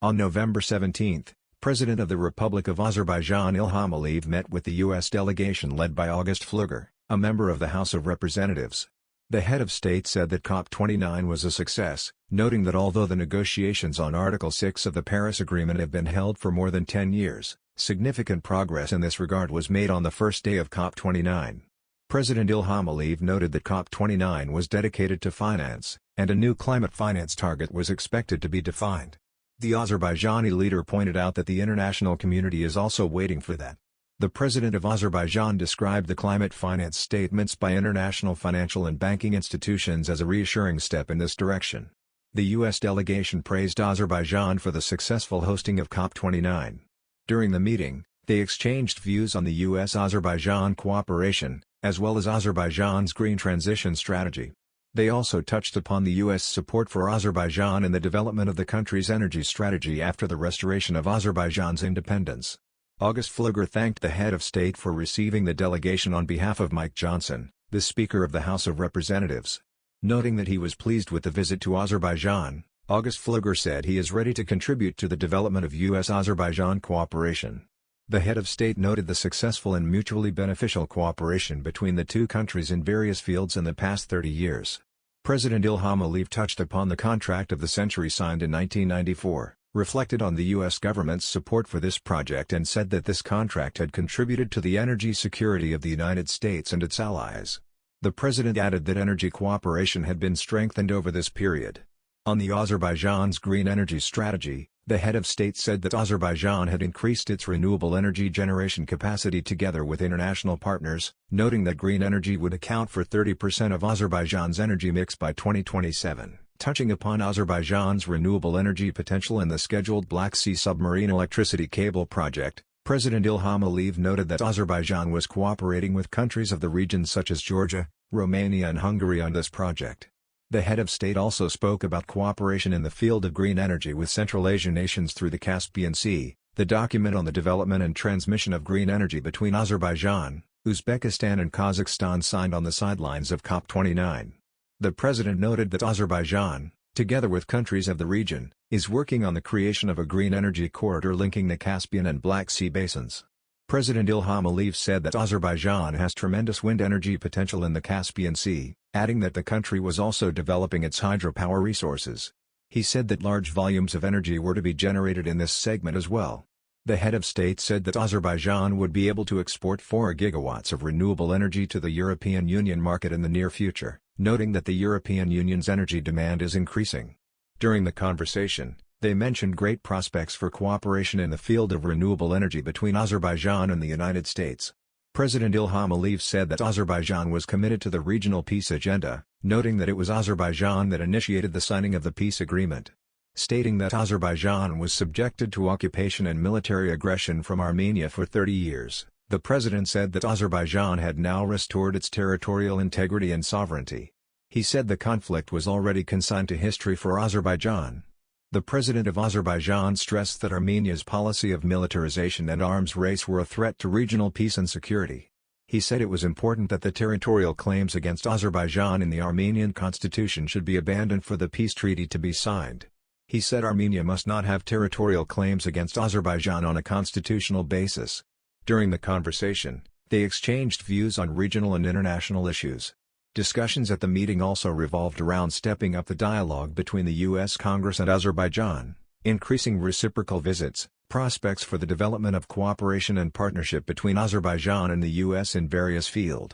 On November 17, President of the Republic of Azerbaijan Ilham Aliyev met with the U.S. delegation led by August Pfluger, a member of the House of Representatives. The head of state said that COP29 was a success, noting that although the negotiations on Article 6 of the Paris Agreement have been held for more than 10 years, significant progress in this regard was made on the first day of COP29. President Ilham Aliyev noted that COP29 was dedicated to finance, and a new climate finance target was expected to be defined. The Azerbaijani leader pointed out that the international community is also waiting for that. The president of Azerbaijan described the climate finance statements by international financial and banking institutions as a reassuring step in this direction. The U.S. delegation praised Azerbaijan for the successful hosting of COP29. During the meeting, they exchanged views on the U.S.-Azerbaijan cooperation, as well as Azerbaijan's green transition strategy. They also touched upon the U.S. support for Azerbaijan in the development of the country's energy strategy after the restoration of Azerbaijan's independence. August Pfluger thanked the head of state for receiving the delegation on behalf of Mike Johnson, the Speaker of the House of Representatives. Noting that he was pleased with the visit to Azerbaijan, August Pfluger said he is ready to contribute to the development of U.S.-Azerbaijan cooperation. The head of state noted the successful and mutually beneficial cooperation between the two countries in various fields in the past 30 years. President Ilham Aliyev touched upon the contract of the century signed in 1994, reflected on the U.S. government's support for this project and said that this contract had contributed to the energy security of the United States and its allies. The president added that energy cooperation had been strengthened over this period. On the Azerbaijan's green energy strategy, the head of state said that Azerbaijan had increased its renewable energy generation capacity together with international partners, noting that green energy would account for 30% of Azerbaijan's energy mix by 2027. Touching upon Azerbaijan's renewable energy potential in the scheduled Black Sea submarine electricity cable project, President Ilham Aliyev noted that Azerbaijan was cooperating with countries of the region such as Georgia, Romania and Hungary on this project. The head of state also spoke about cooperation in the field of green energy with Central Asian nations through the Caspian Sea, the document on the development and transmission of green energy between Azerbaijan, Uzbekistan and Kazakhstan signed on the sidelines of COP29. The president noted that Azerbaijan, together with countries of the region, is working on the creation of a green energy corridor linking the Caspian and Black Sea basins. President Ilham Aliyev said that Azerbaijan has tremendous wind energy potential in the Caspian Sea, adding that the country was also developing its hydropower resources. He said that large volumes of energy were to be generated in this segment as well. The head of state said that Azerbaijan would be able to export 4 gigawatts of renewable energy to the European Union market in the near future, noting that the European Union's energy demand is increasing. During the conversation, they mentioned great prospects for cooperation in the field of renewable energy between Azerbaijan and the United States. President Ilham Aliyev said that Azerbaijan was committed to the regional peace agenda, noting that it was Azerbaijan that initiated the signing of the peace agreement. Stating that Azerbaijan was subjected to occupation and military aggression from Armenia for 30 years, the president said that Azerbaijan had now restored its territorial integrity and sovereignty. He said the conflict was already consigned to history for Azerbaijan. The president of Azerbaijan stressed that Armenia's policy of militarization and arms race were a threat to regional peace and security. He said it was important that the territorial claims against Azerbaijan in the Armenian constitution should be abandoned for the peace treaty to be signed. He said Armenia must not have territorial claims against Azerbaijan on a constitutional basis. During the conversation, they exchanged views on regional and international issues. Discussions at the meeting also revolved around stepping up the dialogue between the U.S. Congress and Azerbaijan, increasing reciprocal visits, prospects for the development of cooperation and partnership between Azerbaijan and the U.S. in various fields.